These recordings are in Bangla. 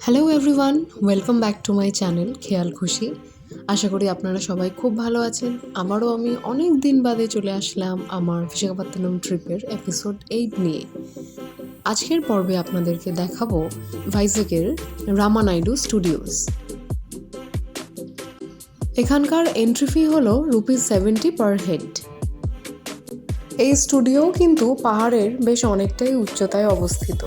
Hello everyone, welcome back to my channel খেয়াল খুশি। আশা করি আপনারা সবাই খুব ভালো আছেন। আবারও আমি অনেক দিন বাদে চলে আসলাম আমার বিশাখাপত্তনম ট্রিপের এপিসোড 8 নিয়ে। আজকের পর্বে আপনাদেরকে দেখাবো ভাইজ্যাকের রামানাইডু স্টুডিওস। এখানকার এন্ট্রি ফি হলো ₹70 পার হেড। এই স্টুডিও কিন্তু পাহাড়ের বেশ অনেকটাই উচ্চতায় অবস্থিত।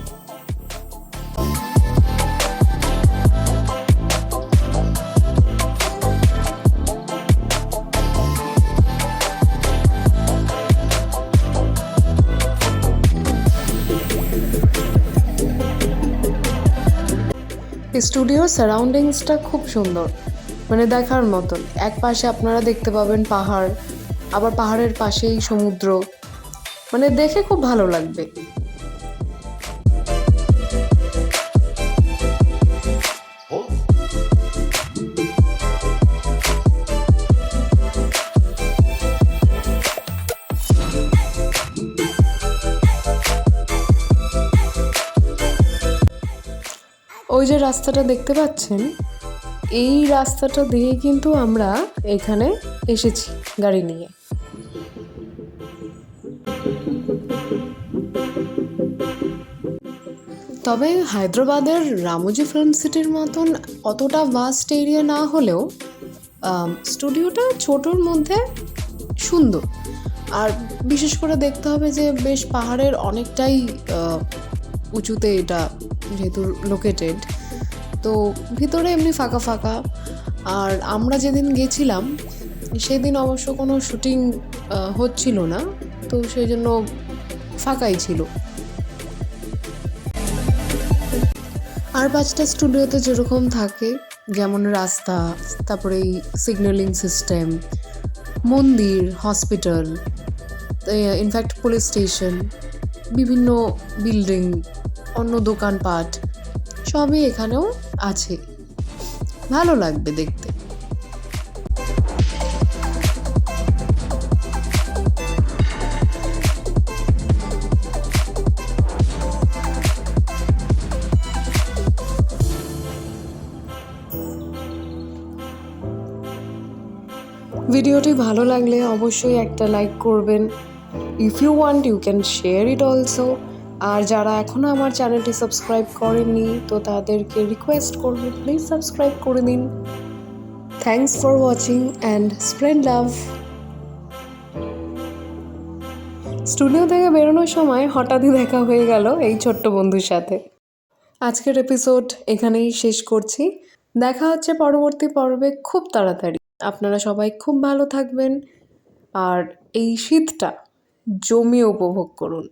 স্টুডিওর সারাউন্ডিংসটা খুব সুন্দর, মানে দেখার মতন। এক পাশে আপনারা দেখতে পাবেন পাহাড়, আবার পাহাড়ের পাশেই সমুদ্র, মানে দেখে খুব ভালো লাগবে। ওই যে রাস্তাটা দেখতে পাচ্ছেন, এই রাস্তাটা দিয়ে কিন্তু আমরা এখানে এসেছি গাড়ি নিয়ে। তবে হায়দ্রাবাদের রামোজি ফিল্ম সিটির মতন অতটা ভাস্ট এরিয়া না হলেও স্টুডিওটা ছোটোর মধ্যে সুন্দর। আর বিশেষ করে দেখতে হবে যে বেশ পাহাড়ের অনেকটাই উঁচুতে এটা যেহেতু লোকেটেড, তো ভিতরে এমনি ফাঁকা ফাঁকা। আর আমরা যেদিন গেছিলাম সেদিন অবশ্য কোনো শুটিং হচ্ছিল না, তো সেই জন্য ফাঁকাই ছিল। আর 5টা স্টুডিওতে যেরকম থাকে, যেমন রাস্তা, তারপরে এই সিগন্যালিং সিস্টেম, মন্দির, হসপিটাল, ইনফ্যাক্ট পুলিশ স্টেশন, বিভিন্ন বিল্ডিং, অন্য দোকানপাট সবই এখানেও আছে। ভালো লাগবে দেখতে। ভিডিওটি ভালো লাগলে অবশ্যই একটা লাইক করবেন। If you want you can share it also. আর যারা এখনও আমার চ্যানেলটি সাবস্ক্রাইব করেননি, তো তাদেরকে রিকোয়েস্ট করব প্লিজ সাবস্ক্রাইব করে দিন। Thanks for watching and spread love. Studio থেকে বেরোনোর সময় হঠাৎই দেখা হয়ে গেল এই ছোট্ট বন্ধুর সাথে। আজকের এপিসোড এখানেই শেষ করছি। দেখা হচ্ছে পরবর্তী পর্বে খুব তাড়াতাড়ি। আপনারা সবাই খুব ভালো থাকবেন আর এই শীতটা জমিয়ে উপভোগ করুন।